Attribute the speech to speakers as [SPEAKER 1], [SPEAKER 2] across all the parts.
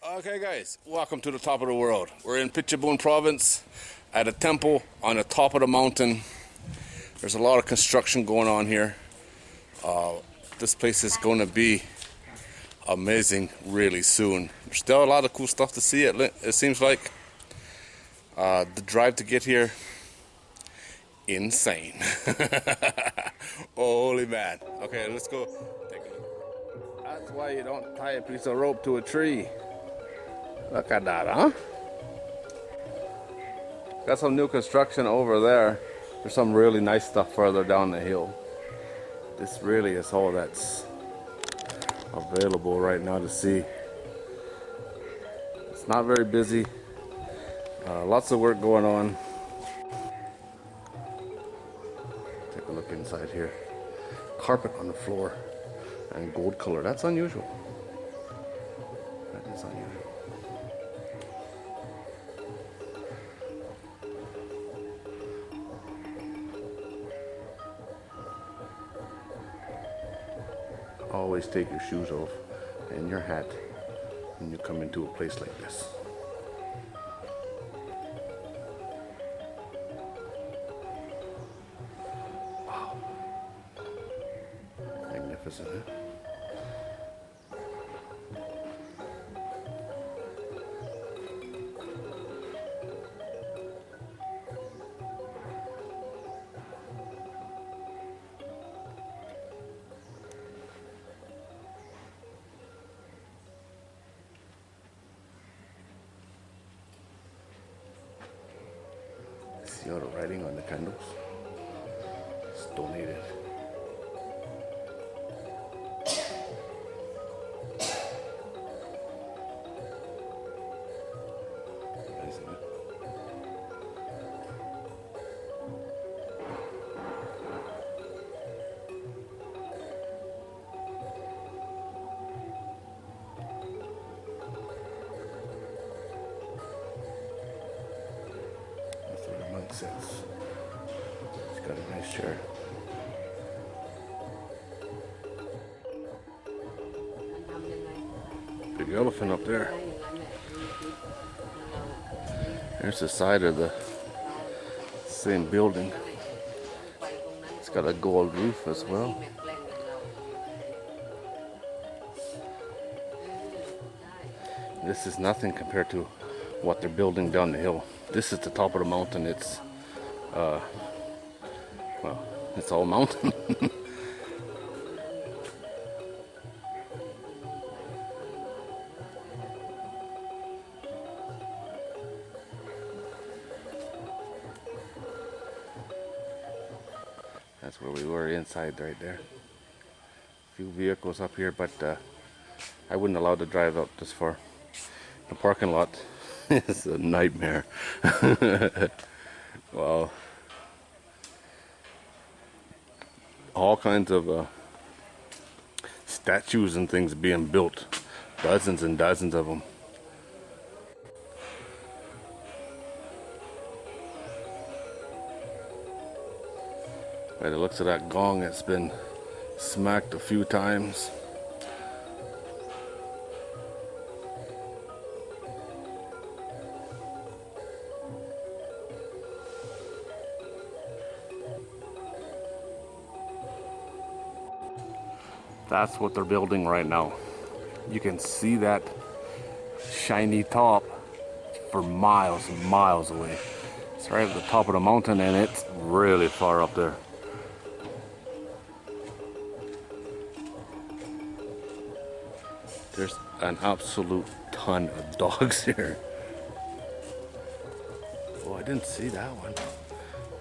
[SPEAKER 1] Okay guys, welcome to the top of the world. We're in Phetchabun province at a temple on the top of the mountain. There's a lot of construction going on here. This place is going to be amazing really soon. There's still a lot of cool stuff to see, it seems like. The drive to get here, insane. Holy man. Okay, let's go take a look. That's why you don't tie a piece of rope to a tree. Look at that, huh? Got some new construction over there. There's some really nice stuff further down the hill. This really is all that's available right now to see. It's not very busy. Lots of work going on. Take a look inside here. Carpet on the floor and gold color. That's unusual. That is unusual. Always take your shoes off and your hat when you come into a place like this. Wow. Magnificent, huh? See all the writing on the candles? It's donated. Isn't it? Sits. He's got a nice chair. Big elephant up there. There's the side of the same building. It's got a gold roof as well. This is nothing compared to what they're building down the hill. This is the top of the mountain. It's well, it's all mountain. That's where we were, inside right there. A few vehicles up here, but I wouldn't allow to drive up this far. The parking lot is a nightmare. Wow. All kinds of statues and things being built. Dozens and dozens of them. By the looks of that gong, it's been smacked a few times. That's what they're building right now. You can see that shiny top for miles and miles away. It's right at the top of the mountain and it's really far up there. There's an absolute ton of dogs here. Oh, I didn't see that one.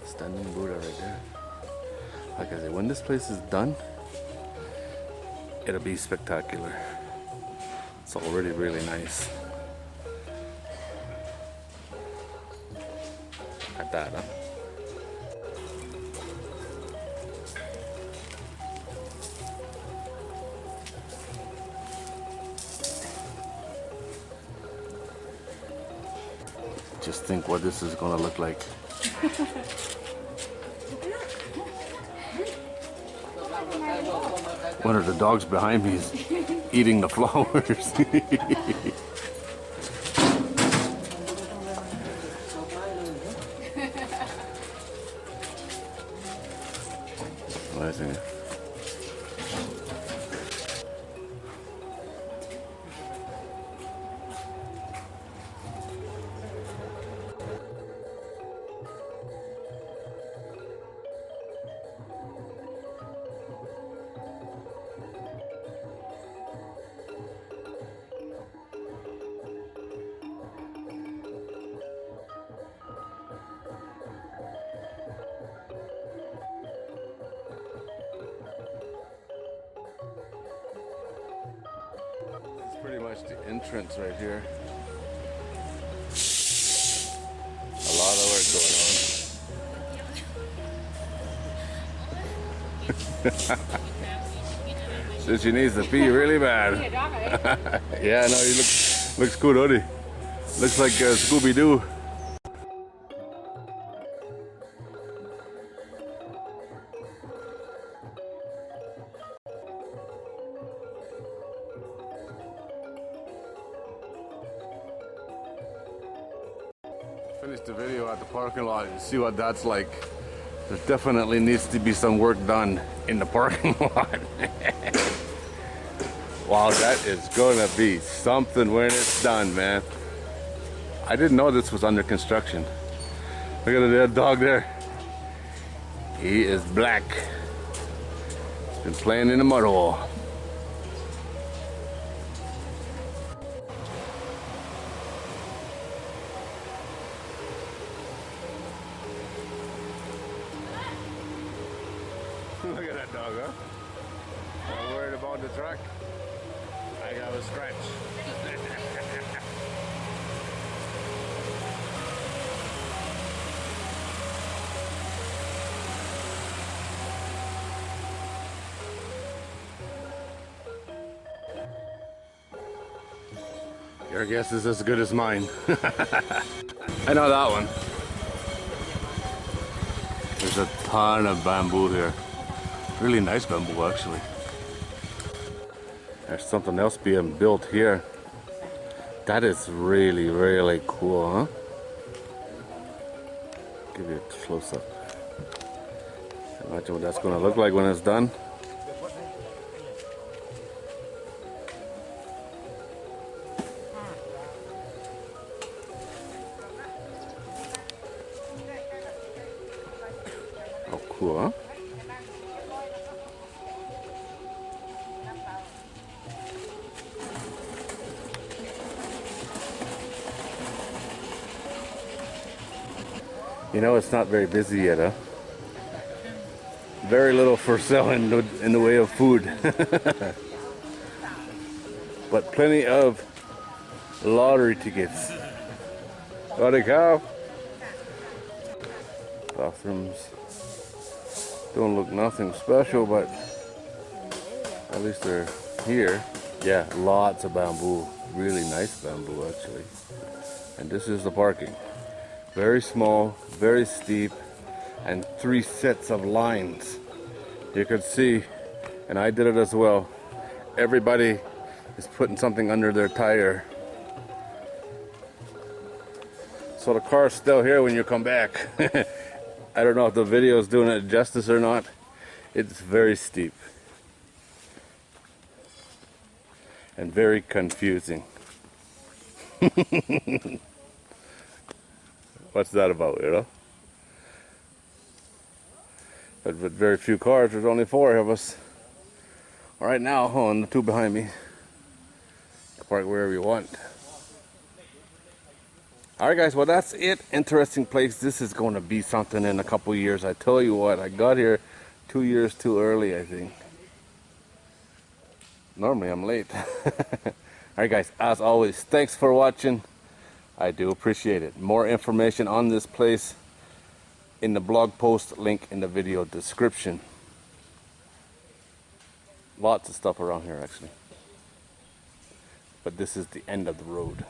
[SPEAKER 1] Standing Buddha right there. Like I said, when this place is done, it'll be spectacular. It's already really nice. At that, huh? Just think what this is gonna look like. One of the dogs behind me is eating the flowers. isn't it? Pretty much the entrance right here. A lot of work going on. Says she needs to pee really bad. Yeah, no, he looks good, doesn't he? Looks like Scooby-Doo. Finish the video at the parking lot and see what that's like. There definitely needs to be some work done in the parking lot. Wow, that is gonna be something when it's done, man. I didn't know this was under construction. Look at that dog there. He is black. He's been playing in the mud hole. Look at that dog, huh? Not worried about the truck. I got a scratch. Your guess is as good as mine. I know that one. There's a ton of bamboo here. Really nice bamboo, actually. There's something else being built here. That is really, really cool, huh? Give you a close-up. Imagine what that's going to look like when it's done. Oh, cool, huh? You know, it's not very busy yet, huh? Very little for sale in the way of food. But plenty of lottery tickets. Got a cow. Bathrooms don't look nothing special, but at least they're here. Yeah, lots of bamboo. Really nice bamboo, actually. And this is the parking. Very small, very steep, and 3 sets of lines. You could see, and I did it as well, everybody is putting something under their tire. So the car's still here when you come back. I don't know if the video is doing it justice or not. It's very steep. And very confusing. What's that about, you know? But with very few cars, there's only 4 of us. All right, now, on the 2 behind me. You can park wherever you want. All right, guys, well, that's it. Interesting place. This is going to be something in a couple years. I tell you what, I got here 2 years too early, I think. Normally, I'm late. All right, guys, as always, thanks for watching. I do appreciate it. More information on this place in the blog post, link in the video description. Lots of stuff around here, actually. But this is the end of the road.